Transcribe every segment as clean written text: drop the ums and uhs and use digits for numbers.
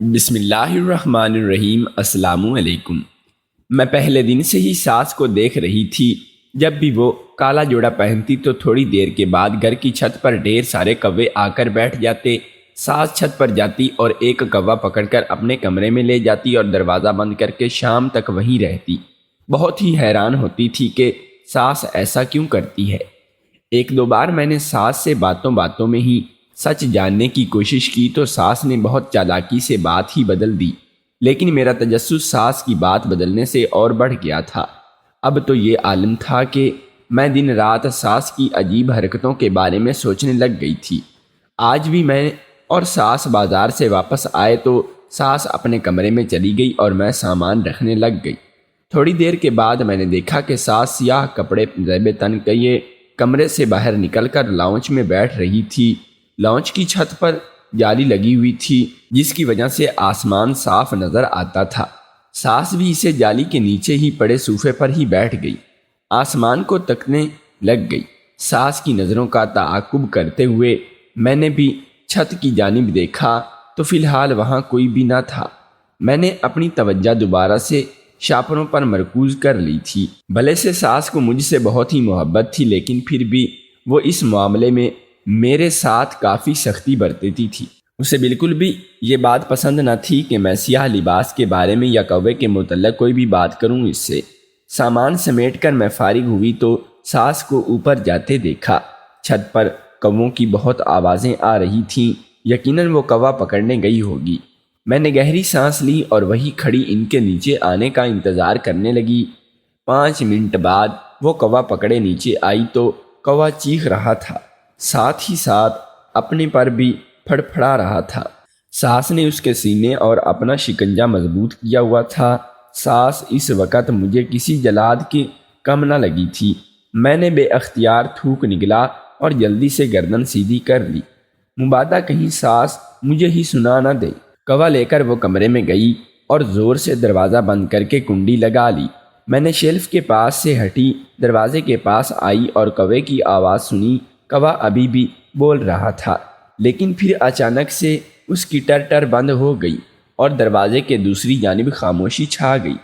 بسم اللہ الرحمن الرحیم۔ السلام علیکم۔ میں پہلے دن سے ہی ساس کو دیکھ رہی تھی۔ جب بھی وہ کالا جوڑا پہنتی تو تھوڑی دیر کے بعد گھر کی چھت پر ڈھیر سارے کوے آ کر بیٹھ جاتے۔ ساس چھت پر جاتی اور ایک کوا پکڑ کر اپنے کمرے میں لے جاتی اور دروازہ بند کر کے شام تک وہیں رہتی۔ بہت ہی حیران ہوتی تھی کہ ساس ایسا کیوں کرتی ہے۔ ایک دو بار میں نے ساس سے باتوں باتوں میں ہی سچ جاننے کی کوشش کی تو ساس نے بہت چالاکی سے بات ہی بدل دی، لیکن میرا تجسس ساس کی بات بدلنے سے اور بڑھ گیا تھا۔ اب تو یہ عالم تھا کہ میں دن رات ساس کی عجیب حرکتوں کے بارے میں سوچنے لگ گئی تھی۔ آج بھی میں اور ساس بازار سے واپس آئے تو ساس اپنے کمرے میں چلی گئی اور میں سامان رکھنے لگ گئی۔ تھوڑی دیر کے بعد میں نے دیکھا کہ ساس سیاہ کپڑے زیب تن کیے کمرے سے باہر نکل کر لاؤنج میں بیٹھ رہی تھی۔ لاؤنج کی چھت پر جالی لگی ہوئی تھی جس کی وجہ سے آسمان صاف نظر آتا تھا۔ ساس بھی اسے جالی کے نیچے ہی پڑے صوفے پر ہی بیٹھ گئی، آسمان کو تکنے لگ گئی۔ ساس کی نظروں کا تعاقب کرتے ہوئے میں نے بھی چھت کی جانب دیکھا تو فی الحال وہاں کوئی بھی نہ تھا۔ میں نے اپنی توجہ دوبارہ سے شاپروں پر مرکوز کر لی تھی۔ بھلے سے ساس کو مجھ سے بہت ہی محبت تھی، لیکن پھر بھی وہ اس معاملے میں میرے ساتھ کافی سختی برتتی تھی۔ اسے بالکل بھی یہ بات پسند نہ تھی کہ میں سیاہ لباس کے بارے میں یا کوے کے متعلق کوئی بھی بات کروں اس سے۔ سامان سمیٹ کر میں فارغ ہوئی تو ساس کو اوپر جاتے دیکھا۔ چھت پر کووں کی بہت آوازیں آ رہی تھیں، یقیناً وہ کوا پکڑنے گئی ہوگی۔ میں نے گہری سانس لی اور وہی کھڑی ان کے نیچے آنے کا انتظار کرنے لگی۔ 5 منٹ بعد وہ کوا پکڑے نیچے آئی تو کوا چیخ رہا تھا، ساتھ ہی ساتھ اپنے پر بھی پھڑپھڑا رہا تھا۔ ساس نے اس کے سینے اور اپنا شکنجہ مضبوط کیا ہوا تھا۔ ساس اس وقت مجھے کسی جلاد کے کم نہ لگی تھی۔ میں نے بے اختیار تھوک نگلا اور جلدی سے گردن سیدھی کر لی، مبادا کہیں ساس مجھے ہی سنا نہ دے۔ کوا لے کر وہ کمرے میں گئی اور زور سے دروازہ بند کر کے کنڈی لگا لی۔ میں نے شیلف کے پاس سے ہٹی، دروازے کے پاس آئی اور کوے کی آواز سنی۔ کوا ابھی بھی بول رہا تھا، لیکن پھر اچانک سے اس کی ٹر بند ہو گئی اور دروازے کے دوسری جانب خاموشی چھا گئی۔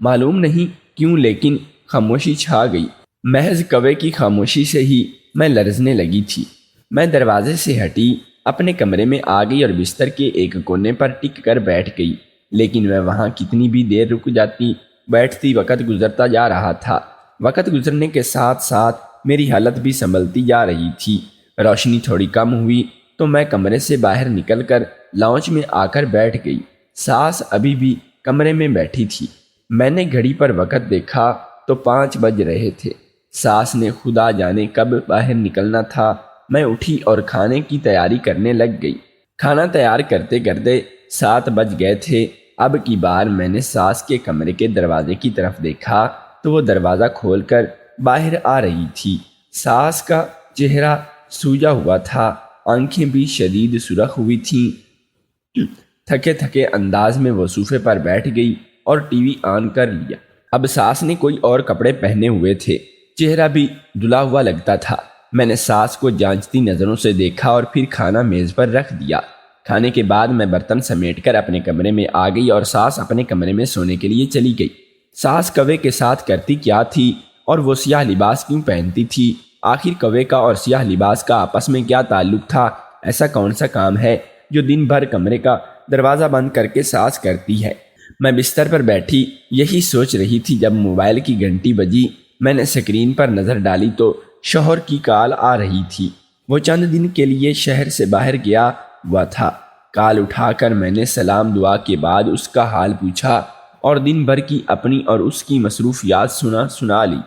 معلوم نہیں کیوں لیکن خاموشی چھا گئی۔ محض کوے کی خاموشی سے ہی میں لرزنے لگی تھی۔ میں دروازے سے ہٹی، اپنے کمرے میں آ گئی اور بستر کے ایک کونے پر ٹک کر بیٹھ گئی، لیکن میں وہاں کتنی بھی دیر رک جاتی، بیٹھتی وقت گزرتا جا رہا تھا۔ وقت گزرنے کے ساتھ ساتھ میری حالت بھی سنبھلتی جا رہی تھی۔ روشنی تھوڑی کم ہوئی تو میں کمرے سے باہر نکل کر لاؤنج میں آ کر بیٹھ گئی۔ ساس ابھی بھی کمرے میں بیٹھی تھی۔ میں نے گھڑی پر وقت دیکھا تو 5 بج رہے تھے۔ ساس نے خدا جانے کب باہر نکلنا تھا۔ میں اٹھی اور کھانے کی تیاری کرنے لگ گئی۔ کھانا تیار کرتے کرتے 7 بج گئے تھے۔ اب کی بار میں نے ساس کے کمرے کے دروازے کی طرف دیکھا تو وہ دروازہ کھول کر باہر آ رہی تھی۔ ساس کا چہرہ سوجا ہوا تھا، آنکھیں بھی شدید سرخ ہوئی تھیں۔ تھکے تھکے انداز میں وہ صوفے پر بیٹھ گئی اور ٹی وی آن کر لیا۔ اب ساس نے کوئی اور کپڑے پہنے ہوئے تھے، چہرہ بھی دھلا ہوا لگتا تھا۔ میں نے ساس کو جانچتی نظروں سے دیکھا اور پھر کھانا میز پر رکھ دیا۔ کھانے کے بعد میں برتن سمیٹ کر اپنے کمرے میں آ گئی اور ساس اپنے کمرے میں سونے کے لیے چلی گئی۔ ساس کوے کے ساتھ کرتی کیا تھی اور وہ سیاہ لباس کیوں پہنتی تھی؟ آخر کوے کا اور سیاہ لباس کا آپس میں کیا تعلق تھا؟ ایسا کون سا کام ہے جو دن بھر کمرے کا دروازہ بند کر کے ساس کرتی ہے؟ میں بستر پر بیٹھی یہی سوچ رہی تھی جب موبائل کی گھنٹی بجی۔ میں نے اسکرین پر نظر ڈالی تو شوہر کی کال آ رہی تھی۔ وہ چند دن کے لیے شہر سے باہر گیا ہوا تھا۔ کال اٹھا کر میں نے سلام دعا کے بعد اس کا حال پوچھا اور دن بھر کی اپنی اور اس کی مصروفیات سنا لی۔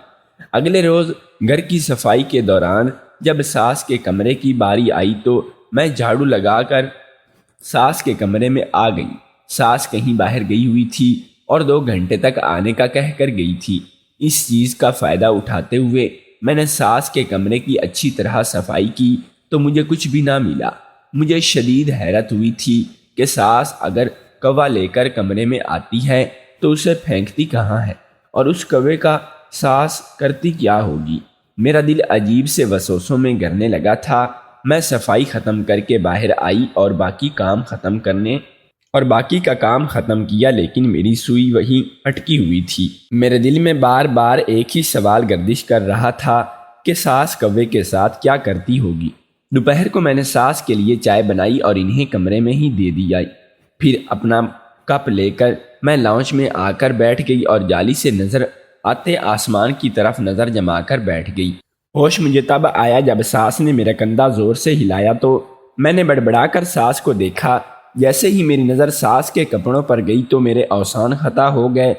اگلے روز گھر کی صفائی کے دوران جب ساس کے کمرے کی باری آئی تو میں جھاڑو لگا کر ساس کے کمرے میں آ گئی۔ ساس کہیں باہر گئی ہوئی تھی اور 2 گھنٹے تک آنے کا کہہ کر گئی تھی۔ اس چیز کا فائدہ اٹھاتے ہوئے میں نے ساس کے کمرے کی اچھی طرح صفائی کی تو مجھے کچھ بھی نہ ملا۔ مجھے شدید حیرت ہوئی تھی کہ ساس اگر کوا لے کر کمرے میں آتی ہے تو اسے پھینکتی کہاں ہے اور اس کوے کا ساس کرتی کیا ہوگی؟ میرا دل عجیب سے وسوسوں میں گرنے لگا تھا۔ میں صفائی ختم کر کے باہر آئی اور باقی کام ختم کرنے اور باقی کا کام ختم کیا، لیکن میری سوئی وہیں اٹکی ہوئی تھی۔ میرے دل میں بار بار ایک ہی سوال گردش کر رہا تھا کہ ساس کوے کے ساتھ کیا کرتی ہوگی۔ دوپہر کو میں نے ساس کے لیے چائے بنائی اور انہیں کمرے میں ہی دے دیا۔ پھر اپنا کپ لے کر میں لاؤنج میں آ کر بیٹھ گئی اور جالی سے نظر آتے آسمان کی طرف نظر جما کر بیٹھ گئی۔ ہوش مجھے تب آیا جب ساس نے میرا کندھا زور سے ہلایا تو میں نے بڑبڑا کر ساس کو دیکھا۔ جیسے ہی میری نظر ساس کے کپڑوں پر گئی تو میرے اوسان خطا ہو گئے۔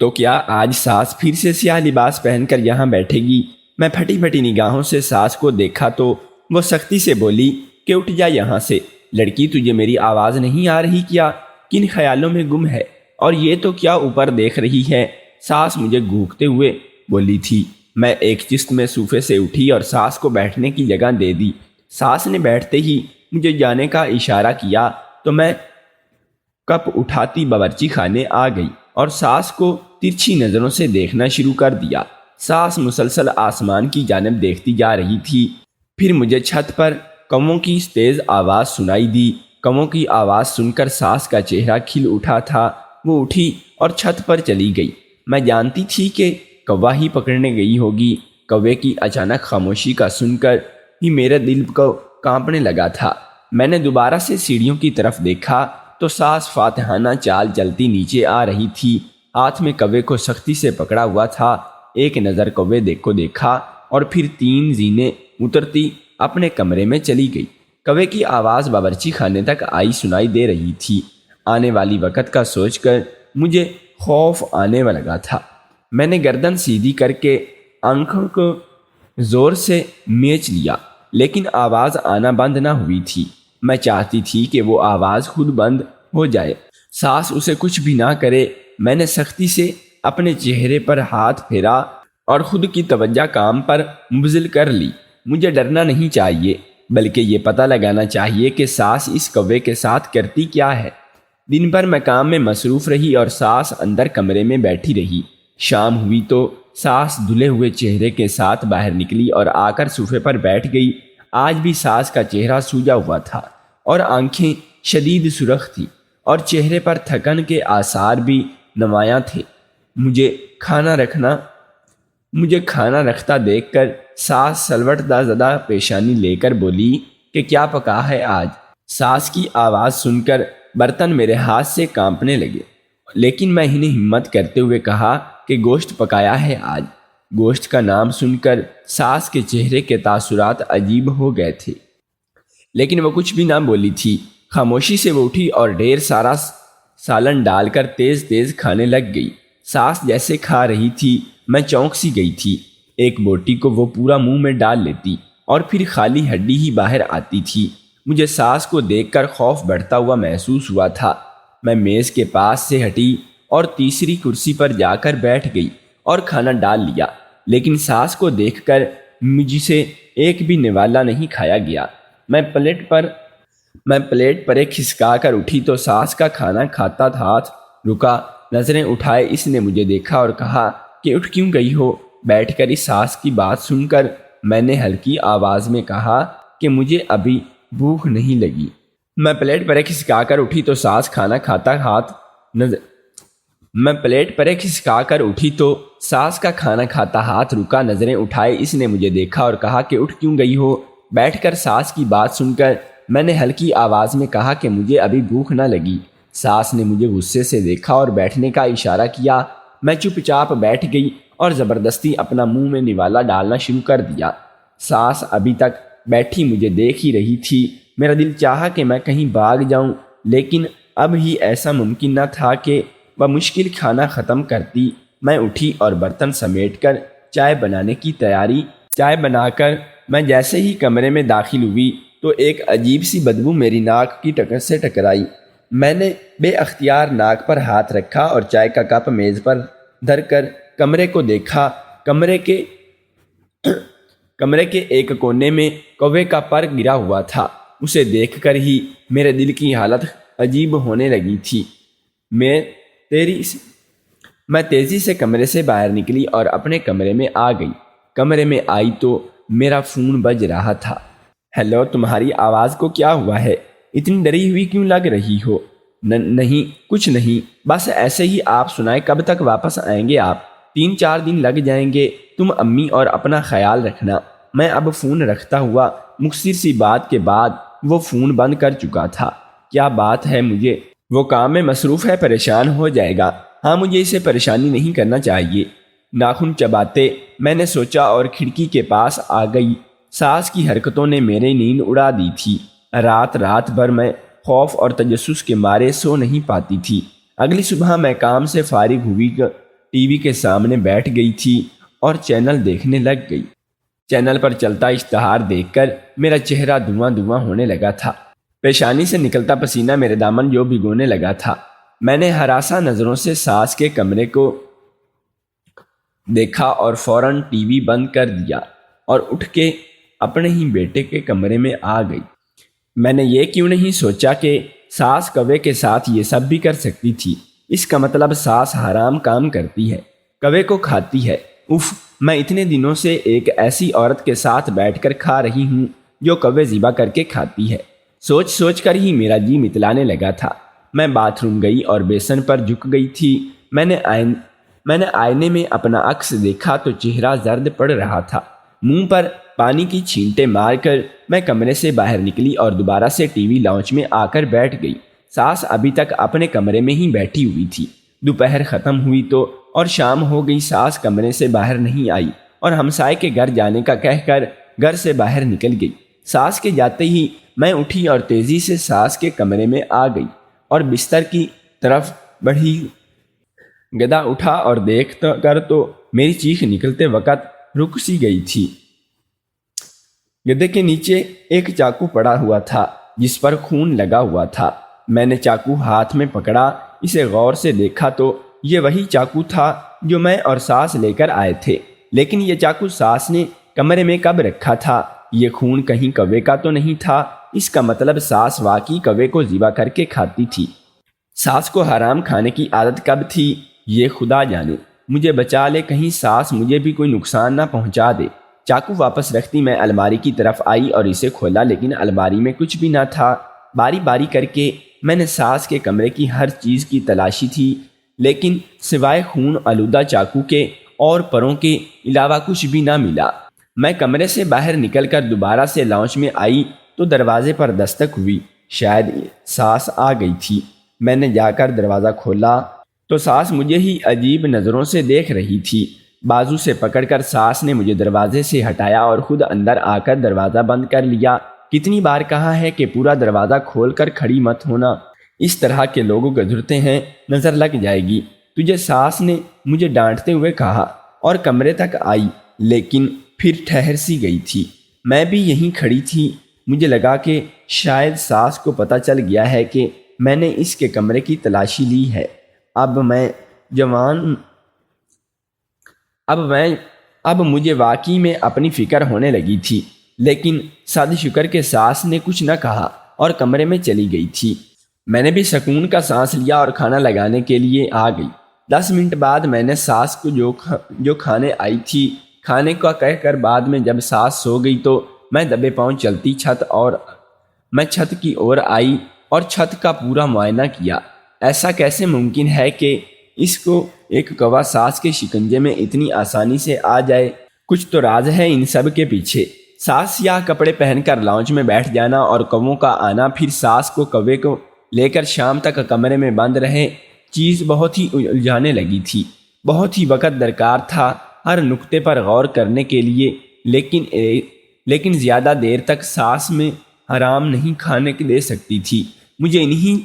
تو کیا آج ساس پھر سے سیاہ لباس پہن کر یہاں بیٹھے گی؟ میں پھٹی پھٹی نگاہوں سے ساس کو دیکھا تو وہ سختی سے بولی کہ اٹھ جا یہاں سے، لڑکی تجھے میری آواز نہیں آ رہی کیا؟ کن خیالوں میں گم ہے؟ اور یہ تو کیا اوپر دیکھ رہی ہے؟ ساس مجھے گھونکتے ہوئے بولی تھی۔ میں ایک چست میں صوفے سے اٹھی اور ساس کو بیٹھنے کی جگہ دے دی۔ ساس نے بیٹھتے ہی مجھے جانے کا اشارہ کیا تو میں کپ اٹھاتی باورچی خانے آ گئی اور ساس کو ترچھی نظروں سے دیکھنا شروع کر دیا۔ ساس مسلسل آسمان کی جانب دیکھتی جا رہی تھی۔ پھر مجھے چھت پر کووں کی تیز آواز سنائی دی۔ کووں کی آواز سن کر ساس کا چہرہ کھل اٹھا تھا۔ وہ اٹھی اور چھت پر چلی گئی۔ میں جانتی تھی کہ کوا ہی پکڑنے گئی ہوگی۔ کوے کی اچانک خاموشی کا سن کر ہی میرے دل کو کانپنے لگا تھا۔ میں نے دوبارہ سے سیڑھیوں کی طرف دیکھا تو ساس فاتحانہ چال چلتی نیچے آ رہی تھی۔ ہاتھ میں کوے کو سختی سے پکڑا ہوا تھا۔ ایک نظر کوے کو دیکھا اور پھر 3 زینے اترتی اپنے کمرے میں چلی گئی۔ کوے کی آواز باورچی خانے تک آئی سنائی دے رہی تھی۔ آنے والی وقت کا سوچ کر مجھے خوف آنے لگا تھا۔ میں نے گردن سیدھی کر کے آنکھوں کو زور سے میچ لیا، لیکن آواز آنا بند نہ ہوئی تھی۔ میں چاہتی تھی کہ وہ آواز خود بند ہو جائے، ساس اسے کچھ بھی نہ کرے۔ میں نے سختی سے اپنے چہرے پر ہاتھ پھیرا اور خود کی توجہ کام پر مبذول کر لی۔ مجھے ڈرنا نہیں چاہیے، بلکہ یہ پتہ لگانا چاہیے کہ ساس اس کوے کے ساتھ کرتی کیا ہے۔ دن بھر میں کام میں مصروف رہی اور ساس اندر کمرے میں بیٹھی رہی۔ شام ہوئی تو ساس دھلے ہوئے چہرے کے ساتھ باہر نکلی اور آ کر صوفے پر بیٹھ گئی۔ آج بھی ساس کا چہرہ سوجا ہوا تھا اور آنکھیں شدید سرخ تھیں اور چہرے پر تھکن کے آثار بھی نمایاں تھے۔ مجھے کھانا رکھتا دیکھ کر ساس سلوٹتا زدہ پیشانی لے کر بولی کہ کیا پکا ہے آج؟ ساس کی آواز سن کر برتن میرے ہاتھ سے کانپنے لگے، لیکن میں انہیں ہمت کرتے ہوئے کہا کہ گوشت پکایا ہے آج۔ گوشت کا نام سن کر ساس کے چہرے کے تاثرات عجیب ہو گئے تھے، لیکن وہ کچھ بھی نہ بولی تھی۔ خاموشی سے وہ اٹھی اور ڈھیر سارا سالن ڈال کر تیز تیز کھانے لگ گئی۔ ساس جیسے کھا رہی تھی میں چونک سی گئی تھی۔ ایک بوٹی کو وہ پورا منہ میں ڈال لیتی اور پھر خالی ہڈی ہی باہر آتی تھی۔ مجھے ساس کو دیکھ کر خوف بڑھتا ہوا محسوس ہوا تھا۔ میں میز کے پاس سے ہٹی اور تیسری کرسی پر جا کر بیٹھ گئی اور کھانا ڈال لیا، لیکن ساس کو دیکھ کر مجھ سے ایک بھی نوالا نہیں کھایا گیا۔ میں پلیٹ پر ایک کھسکا کر اٹھی تو ساس کا کھانا کھاتا ہاتھ رکا۔ نظریں اٹھائے اس نے مجھے دیکھا اور کہا کہ اٹھ کیوں گئی ہو؟ بیٹھ کر اس ساس کی بات سن کر میں نے ہلکی آواز میں کہا کہ مجھے ابھی بھوک نہیں لگی۔ میں پلیٹ پر ایک کھسکا کر اٹھی تو ساس کا کھانا کھاتا ہاتھ رکا۔ نظریں اٹھائے اس نے مجھے دیکھا اور کہا کہ اٹھ کیوں گئی ہو؟ بیٹھ کر ساس کی بات سن کر میں نے ہلکی آواز میں کہا کہ مجھے ابھی بھوک نہ لگی۔ ساس نے مجھے غصے سے دیکھا اور بیٹھنے کا اشارہ کیا۔ میں چپ چاپ بیٹھ گئی اور زبردستی اپنا منہ میں نوالا ڈالنا شروع کر دیا۔ ساس ابھی تک بیٹھی مجھے دیکھ ہی رہی تھی۔ میرا دل چاہا کہ میں کہیں بھاگ جاؤں، لیکن اب ہی ایسا ممکن نہ تھا کہ بمشکل کھانا ختم کرتی۔ میں اٹھی اور برتن سمیٹ کر چائے بنا کر میں جیسے ہی کمرے میں داخل ہوئی تو ایک عجیب سی بدبو میری ناک کی ٹکر سے ٹکرائی۔ میں نے بے اختیار ناک پر ہاتھ رکھا اور چائے کا کپ میز پر دھر کر کمرے کو دیکھا۔ کمرے کے ایک کونے میں کوے کا پر گرا ہوا تھا۔ اسے دیکھ کر ہی میرے دل کی حالت عجیب ہونے لگی تھی۔ میں تیزی سے کمرے سے باہر نکلی اور اپنے کمرے میں آ گئی۔ کمرے میں آئی تو میرا فون بج رہا تھا۔ ہیلو، تمہاری آواز کو کیا ہوا ہے؟ اتنی ڈری ہوئی کیوں لگ رہی ہو؟ نہیں کچھ نہیں، بس ایسے ہی، آپ سنائیں کب تک واپس آئیں گے آپ؟ 3-4 دن لگ جائیں گے، تم امی اور اپنا خیال رکھنا۔ میں اب فون رکھتا ہوا مختصر سی بات کے بعد وہ فون بند کر چکا تھا۔ کیا بات ہے، مجھے وہ کام میں مصروف ہے، پریشان ہو جائے گا۔ ہاں، مجھے اسے پریشانی نہیں کرنا چاہیے۔ ناخن چباتے میں نے سوچا اور کھڑکی کے پاس آ گئی۔ ساس کی حرکتوں نے میری نیند اڑا دی تھی۔ رات بھر میں خوف اور تجسس کے مارے سو نہیں پاتی تھی۔ اگلی صبح میں کام سے فارغ ہوئی ٹی وی کے سامنے بیٹھ گئی تھی اور چینل دیکھنے لگ گئی۔ چینل پر چلتا اشتہار دیکھ کر میرا چہرہ دھواں ہونے لگا تھا۔ پیشانی سے نکلتا پسینہ میرے دامن جو بھگونے لگا تھا۔ میں نے ہراساں نظروں سے ساس کے کمرے کو دیکھا اور فوراً ٹی وی بند کر دیا اور اٹھ کے اپنے ہی بیٹے کے کمرے میں آ گئی۔ میں نے یہ کیوں نہیں سوچا کہ ساس کوے کے ساتھ یہ سب بھی کر سکتی تھی؟ اس کا مطلب ساس حرام کام کرتی ہے، کوے کو کھاتی ہے۔ اف، میں اتنے دنوں سے ایک ایسی عورت کے ساتھ بیٹھ کر کھا رہی ہوں جو کوے ذبح کر کے کھاتی ہے۔ سوچ کر ہی میرا جی متلانے لگا تھا۔ میں باتھ روم گئی اور بیسن پر جھک گئی تھی۔ میں نے آئینے میں اپنا عکس دیکھا تو چہرہ زرد پڑ رہا تھا۔ منہ پر پانی کی چھینٹیں مار کر میں کمرے سے باہر نکلی اور دوبارہ سے ٹی وی لاؤنج میں آ کر بیٹھ گئی۔ ساس ابھی تک اپنے کمرے میں ہی بیٹھی ہوئی تھی۔ دوپہر ختم ہوئی تو اور شام ہو گئی، ساس کمرے سے باہر نہیں آئی اور ہمسائے کے گھر جانے کا کہہ کر گھر سے باہر نکل گئی۔ ساس کے جاتے ہی میں اٹھی اور تیزی سے ساس کے کمرے میں آ گئی اور بستر کی طرف بڑھی۔ گدا اٹھا اور دیکھ کر تو میری چیخ نکلتے وقت رک سی گئی تھی۔ گدے کے نیچے ایک چاقو پڑا ہوا تھا جس پر خون لگا ہوا تھا۔ میں نے چاقو ہاتھ میں پکڑا، اسے غور سے دیکھا تو یہ وہی چاقو تھا جو میں اور ساس لے کر آئے تھے، لیکن یہ چاقو ساس نے کمرے میں کب رکھا تھا؟ یہ خون کہیں کوے کا تو نہیں تھا؟ اس کا مطلب ساس واقعی کوے کو ذبح کر کے کھاتی تھی۔ ساس کو حرام کھانے کی عادت کب تھی یہ خدا جانے۔ مجھے بچا لے، کہیں ساس مجھے بھی کوئی نقصان نہ پہنچا دے۔ چاقو واپس رکھتی میں الماری کی طرف آئی اور اسے کھولا، لیکن الماری میں کچھ بھی نہ تھا۔ باری باری کر کے میں نے ساس کے کمرے کی ہر چیز کی تلاشی تھی، لیکن سوائے خون آلودہ چاقو کے اور پروں کے علاوہ کچھ بھی نہ ملا۔ میں کمرے سے باہر نکل کر دوبارہ سے لاؤنج میں آئی تو دروازے پر دستک ہوئی۔ شاید ساس آ گئی تھی۔ میں نے جا کر دروازہ کھولا تو ساس مجھے ہی عجیب نظروں سے دیکھ رہی تھی۔ بازو سے پکڑ کر ساس نے مجھے دروازے سے ہٹایا اور خود اندر آ کر دروازہ بند کر لیا۔ کتنی بار کہا ہے کہ پورا دروازہ کھول کر کھڑی مت ہونا، اس طرح کے لوگوں گزرتے ہیں، نظر لگ جائے گی تجھے، ساس نے مجھے ڈانٹتے ہوئے کہا اور کمرے تک آئی، لیکن پھر ٹھہر سی گئی تھی۔ میں بھی یہیں کھڑی تھی۔ مجھے لگا کہ شاید ساس کو پتہ چل گیا ہے کہ میں نے اس کے کمرے کی تلاشی لی ہے۔ اب مجھے واقعی میں اپنی فکر ہونے لگی تھی، لیکن صد شکر کے ساس نے کچھ نہ کہا اور کمرے میں چلی گئی تھی۔ میں نے بھی سکون کا سانس لیا اور کھانا لگانے کے لیے آ گئی۔ 10 منٹ بعد میں نے ساس کو جو کھانے آئی تھی کھانے کا کہہ کر، بعد میں جب ساس سو گئی تو میں دبے پاؤں چلتی چھت کی اور آئی اور چھت کا پورا معائنہ کیا۔ ایسا کیسے ممکن ہے کہ اس کو ایک کوا ساس کے شکنجے میں اتنی آسانی سے آ جائے؟ کچھ تو راز ہے ان سب کے پیچھے۔ ساس سیاہ کپڑے پہن کر لاؤنج میں بیٹھ جانا اور کووں کا آنا، پھر ساس کو کوے کو لے کر شام تک کمرے میں بند رہے، چیز بہت ہی الجھانے لگی تھی۔ بہت ہی وقت درکار تھا ہر نقطے پر غور کرنے کے لیے، لیکن زیادہ دیر تک ساس میں حرام نہیں کھانے دے سکتی تھی۔ مجھے انہیں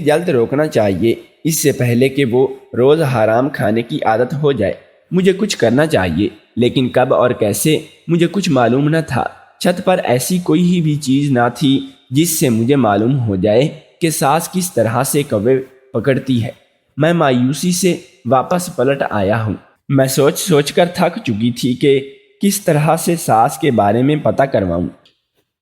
جلد روکنا چاہیے، اس سے پہلے کہ وہ روز حرام کھانے کی عادت ہو جائے۔ مجھے کچھ کرنا چاہیے، لیکن کب اور کیسے مجھے کچھ معلوم نہ تھا۔ چھت پر ایسی کوئی بھی چیز نہ تھی جس سے مجھے معلوم ہو جائے کہ ساس کس طرح سے کوے پکڑتی ہے۔ میں مایوسی سے واپس پلٹ آیا ہوں۔ میں سوچ کر تھک چکی تھی کہ کس طرح سے ساس کے بارے میں پتہ کرواؤں،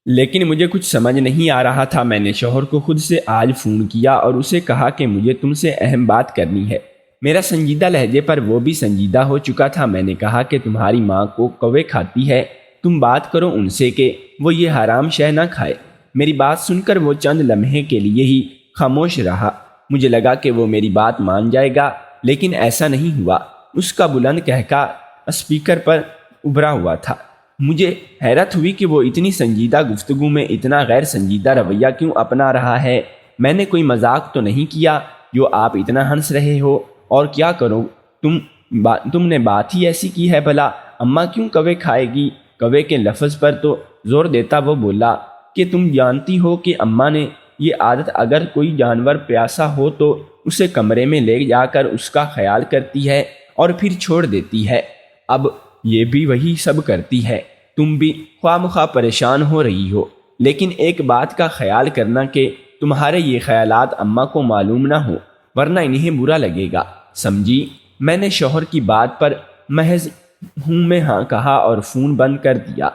لیکن مجھے کچھ سمجھ نہیں آ رہا تھا۔ میں نے شوہر کو خود سے آج فون کیا اور اسے کہا کہ مجھے تم سے اہم بات کرنی ہے۔ میرا سنجیدہ لہجے پر وہ بھی سنجیدہ ہو چکا تھا۔ میں نے کہا کہ تمہاری ماں کو کوے کھاتی ہے، تم بات کرو ان سے کہ وہ یہ حرام شے نہ کھائے۔ میری بات سن کر وہ چند لمحے کے لیے ہی خاموش رہا۔ مجھے لگا کہ وہ میری بات مان جائے گا، لیکن ایسا نہیں ہوا۔ اس کا بلند قہقہ اسپیکر پر ابھرا ہوا تھا۔ مجھے حیرت ہوئی کہ وہ اتنی سنجیدہ گفتگو میں اتنا غیر سنجیدہ رویہ کیوں اپنا رہا ہے۔ میں نے کوئی مذاق تو نہیں کیا جو آپ اتنا ہنس رہے ہو؟ اور کیا کرو، تم نے بات ہی ایسی کی ہے بھلا؟ اماں کیوں کوے کھائے گی؟ کوے کے لفظ پر تو زور دیتا وہ بولا کہ تم جانتی ہو کہ اماں نے یہ عادت، اگر کوئی جانور پیاسا ہو تو اسے کمرے میں لے جا کر اس کا خیال کرتی ہے اور پھر چھوڑ دیتی ہے۔ اب یہ بھی وہی سب کرتی ہے۔ تم بھی خواہ مخواہ پریشان ہو رہی ہو، لیکن ایک بات کا خیال کرنا کہ تمہارے یہ خیالات اماں کو معلوم نہ ہو، ورنہ انہیں برا لگے گا، سمجھی؟ میں نے شوہر کی بات پر محض ہوں میں ہاں کہا اور فون بند کر دیا۔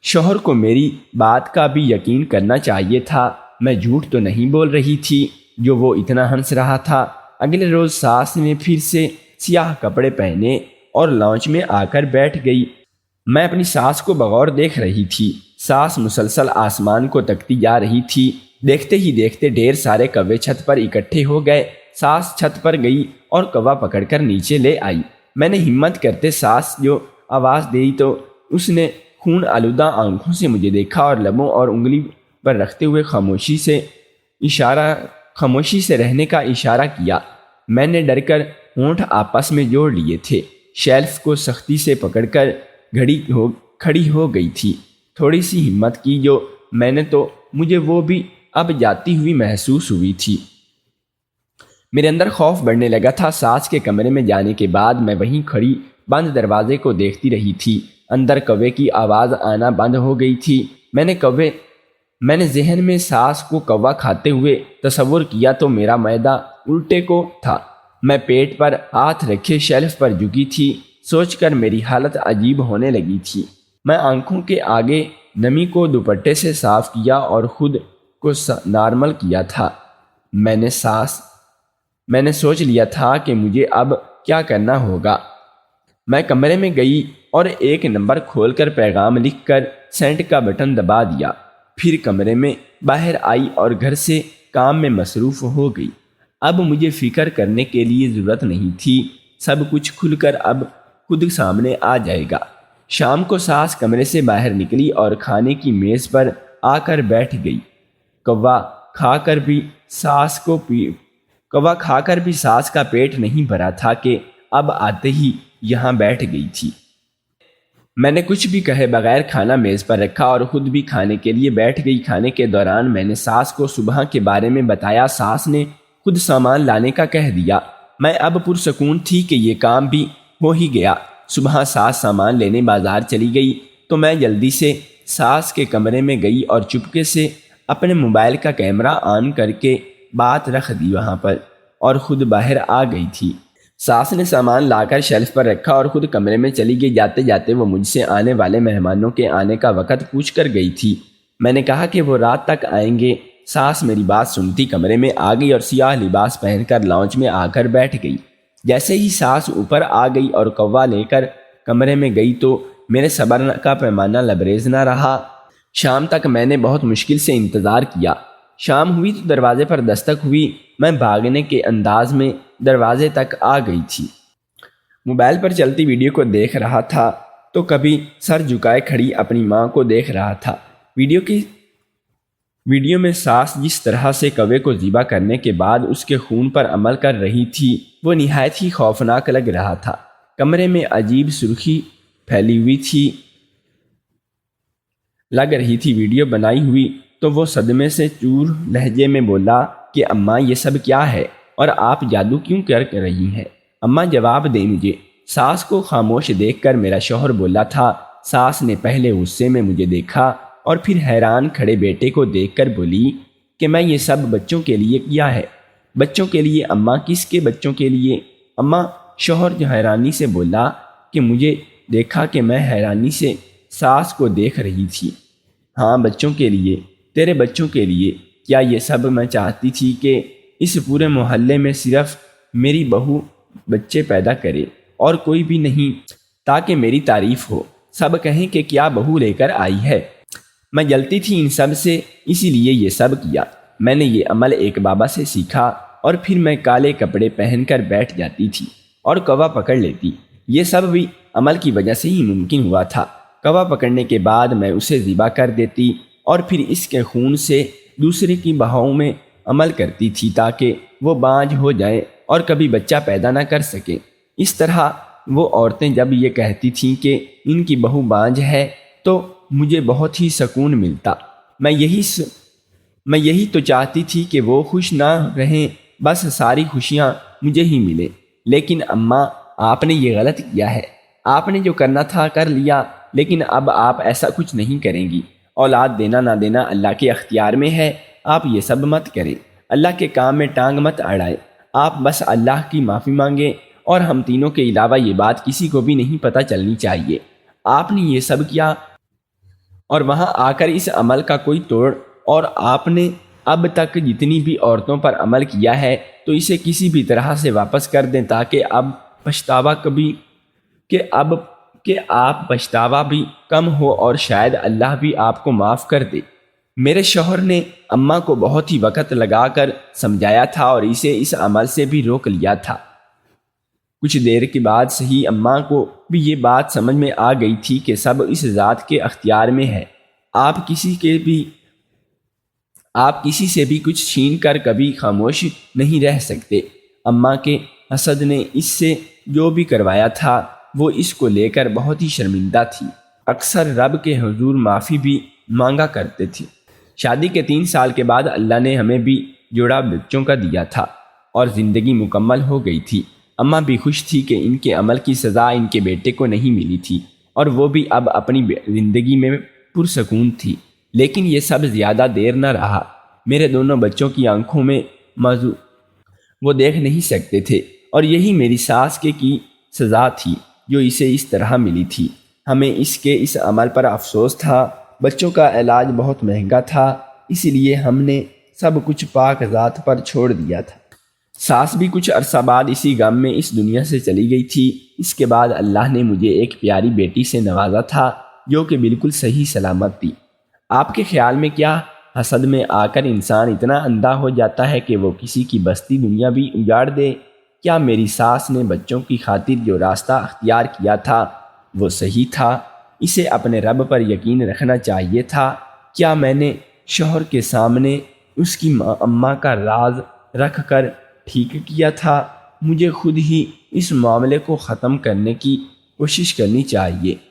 شوہر کو میری بات کا بھی یقین کرنا چاہیے تھا۔ میں جھوٹ تو نہیں بول رہی تھی جو وہ اتنا ہنس رہا تھا۔ اگلے روز ساس نے پھر سے سیاہ کپڑے پہنے اور لانچ میں آ کر بیٹھ گئی۔ میں اپنی ساس کو بغور دیکھ رہی تھی۔ ساس مسلسل آسمان کو تکتی جا رہی تھی۔ دیکھتے ہی دیکھتے ڈھیر سارے کوے چھت پر اکٹھے ہو گئے۔ ساس چھت پر گئی اور کوا پکڑ کر نیچے لے آئی۔ میں نے ہمت کرتے ساس جو آواز دی تو اس نے خون آلودہ آنکھوں سے مجھے دیکھا اور لبوں اور انگلی پر رکھتے ہوئے خاموشی سے رہنے کا اشارہ کیا۔ میں نے ڈر کر ہونٹ آپس میں جوڑ لیے تھے۔ شیلف کو سختی سے پکڑ کر کھڑی ہو گئی تھی۔ تھوڑی سی ہمت کی جو میں نے تو مجھے وہ بھی اب جاتی ہوئی محسوس ہوئی تھی۔ میرے اندر خوف بڑھنے لگا تھا۔ ساس کے کمرے میں جانے کے بعد میں وہیں کھڑی بند دروازے کو دیکھتی رہی تھی۔ اندر کوے کی آواز آنا بند ہو گئی تھی۔ میں نے ذہن میں ساس کو کوا کھاتے ہوئے تصور کیا تو میرا معدہ الٹے کو تھا۔ میں پیٹ پر ہاتھ رکھے شیلف پر جھکی تھی۔ سوچ کر میری حالت عجیب ہونے لگی تھی۔ میں آنکھوں کے آگے نمی کو دوپٹے سے صاف کیا اور خود کو نارمل کیا تھا۔ میں نے سوچ لیا تھا کہ مجھے اب کیا کرنا ہوگا۔ میں کمرے میں گئی اور ایک نمبر کھول کر پیغام لکھ کر سینڈ کا بٹن دبا دیا۔ پھر کمرے میں باہر آئی اور گھر سے کام میں مصروف ہو گئی۔ اب مجھے فکر کرنے کے لیے ضرورت نہیں تھی۔ سب کچھ کھل کر اب خود سامنے آ جائے گا۔ شام کو ساس کمرے سے باہر نکلی اور کھانے کی میز پر آ کر بیٹھ گئی۔ کوا کھا کر بھی ساس کا پیٹ نہیں بھرا تھا کہ اب آتے ہی یہاں بیٹھ گئی تھی۔ میں نے کچھ بھی کہے بغیر کھانا میز پر رکھا اور خود بھی کھانے کے لیے بیٹھ گئی۔ کھانے کے دوران میں نے ساس کو صبح کے بارے میں بتایا۔ ساس نے خود سامان لانے کا کہہ دیا۔ میں اب پرسکون تھی کہ یہ کام بھی ہو ہی گیا۔ صبح ساس سامان لینے بازار چلی گئی تو میں جلدی سے ساس کے کمرے میں گئی اور چپکے سے اپنے موبائل کا کیمرہ آن کر کے بات رکھ دی وہاں پر اور خود باہر آ گئی تھی۔ ساس نے سامان لا کر شیلف پر رکھا اور خود کمرے میں چلی گئی۔ جاتے جاتے وہ مجھ سے آنے والے مہمانوں کے آنے کا وقت پوچھ کر گئی تھی۔ میں نے کہا کہ وہ رات تک آئیں گے۔ ساس میری بات سنتی کمرے میں آ گئی اور سیاہ لباس پہن کر لانچ میں آ کر بیٹھ گئی۔ جیسے ہی ساس اوپر آ گئی اور کوا لے کر کمرے میں گئی تو میرے صبر کا پیمانہ لبریز نہ رہا۔ شام تک میں نے بہت مشکل سے انتظار کیا۔ شام ہوئی تو دروازے پر دستک ہوئی۔ میں بھاگنے کے انداز میں دروازے تک آ گئی تھی۔ موبائل پر چلتی ویڈیو کو دیکھ رہا تھا تو کبھی سر جھکائے کھڑی اپنی ماں کو دیکھ رہا تھا۔ ویڈیو میں ساس جس طرح سے کوے کو ذبح کرنے کے بعد اس کے خون پر عمل کر رہی تھی وہ نہایت ہی خوفناک لگ رہا تھا۔ کمرے میں عجیب سرخی پھیلی ہوئی تھی لگ رہی تھی۔ ویڈیو بنائی ہوئی تو وہ صدمے سے چور لہجے میں بولا کہ اماں یہ سب کیا ہے اور آپ جادو کیوں کر رہی ہیں؟ اماں جواب دیں مجھے۔ ساس کو خاموش دیکھ کر میرا شوہر بولا تھا۔ ساس نے پہلے غصے میں مجھے دیکھا اور پھر حیران کھڑے بیٹے کو دیکھ کر بولی کہ میں یہ سب بچوں کے لیے کیا ہے؟ بچوں کے لیے؟ اماں کس کے بچوں کے لیے؟ اماں، شوہر جو حیرانی سے بولا کہ مجھے دیکھا کہ میں حیرانی سے ساس کو دیکھ رہی تھی۔ ہاں، بچوں کے لیے، تیرے بچوں کے لیے۔ کیا یہ سب میں چاہتی تھی کہ اس پورے محلے میں صرف میری بہو بچے پیدا کرے اور کوئی بھی نہیں، تاکہ میری تعریف ہو، سب کہیں کہ کیا بہو لے کر آئی ہے؟ میں جلتی تھی ان سب سے، اسی لیے یہ سب کیا۔ میں نے یہ عمل ایک بابا سے سیکھا اور پھر میں کالے کپڑے پہن کر بیٹھ جاتی تھی اور کوا پکڑ لیتی۔ یہ سب بھی عمل کی وجہ سے ہی ممکن ہوا تھا۔ کوا پکڑنے کے بعد میں اسے ذبح کر دیتی اور پھر اس کے خون سے دوسرے کی بہاؤں میں عمل کرتی تھی تاکہ وہ بانجھ ہو جائیں اور کبھی بچہ پیدا نہ کر سکیں۔ اس طرح وہ عورتیں جب یہ کہتی تھیں کہ ان کی بہو بانجھ ہے تو مجھے بہت ہی سکون ملتا۔ میں یہی تو چاہتی تھی کہ وہ خوش نہ رہیں، بس ساری خوشیاں مجھے ہی ملیں۔ لیکن اماں، آپ نے یہ غلط کیا ہے۔ آپ نے جو کرنا تھا کر لیا، لیکن اب آپ ایسا کچھ نہیں کریں گی۔ اولاد دینا نہ دینا اللہ کے اختیار میں ہے، آپ یہ سب مت کریں۔ اللہ کے کام میں ٹانگ مت اڑائیں۔ آپ بس اللہ کی معافی مانگیں، اور ہم تینوں کے علاوہ یہ بات کسی کو بھی نہیں پتہ چلنی چاہیے۔ آپ نے یہ سب کیا اور وہاں آ کر اس عمل کا کوئی توڑ، اور آپ نے اب تک جتنی بھی عورتوں پر عمل کیا ہے تو اسے کسی بھی طرح سے واپس کر دیں تاکہ آپ پچھتاوا بھی کم ہو اور شاید اللہ بھی آپ کو معاف کر دے۔ میرے شوہر نے اماں کو بہت ہی وقت لگا کر سمجھایا تھا اور اسے اس عمل سے بھی روک لیا تھا۔ کچھ دیر کے بعد صحیح اماں کو بھی یہ بات سمجھ میں آ گئی تھی کہ سب اس ذات کے اختیار میں ہے۔ آپ کسی سے بھی کچھ چھین کر کبھی خاموش نہیں رہ سکتے۔ اماں کے حسد نے اس سے جو بھی کروایا تھا وہ اس کو لے کر بہت ہی شرمندہ تھی۔ اکثر رب کے حضور معافی بھی مانگا کرتے تھے۔ شادی کے 3 سال کے بعد اللہ نے ہمیں بھی جوڑا بچوں کا دیا تھا اور زندگی مکمل ہو گئی تھی۔ اماں بھی خوش تھی کہ ان کے عمل کی سزا ان کے بیٹے کو نہیں ملی تھی اور وہ بھی اب اپنی زندگی میں پرسکون تھی۔ لیکن یہ سب زیادہ دیر نہ رہا۔ میرے دونوں بچوں کی آنکھوں میں موضوع وہ دیکھ نہیں سکتے تھے، اور یہی میری ساس کی سزا تھی جو اسے اس طرح ملی تھی۔ ہمیں اس عمل پر افسوس تھا۔ بچوں کا علاج بہت مہنگا تھا، اس لیے ہم نے سب کچھ پاک ذات پر چھوڑ دیا تھا۔ ساس بھی کچھ عرصہ بعد اسی غم میں اس دنیا سے چلی گئی تھی۔ اس کے بعد اللہ نے مجھے ایک پیاری بیٹی سے نوازا تھا جو کہ بالکل صحیح سلامت تھی۔ آپ کے خیال میں کیا حسد میں آ کر انسان اتنا اندھا ہو جاتا ہے کہ وہ کسی کی بستی دنیا بھی اجاڑ دے؟ کیا میری ساس نے بچوں کی خاطر جو راستہ اختیار کیا تھا وہ صحیح تھا؟ اسے اپنے رب پر یقین رکھنا چاہیے تھا۔ کیا میں نے شوہر کے سامنے اس کی اماں کا راز رکھ کر ٹھیک کیا تھا؟ مجھے خود ہی اس معاملے کو ختم کرنے کی کوشش کرنی چاہیے۔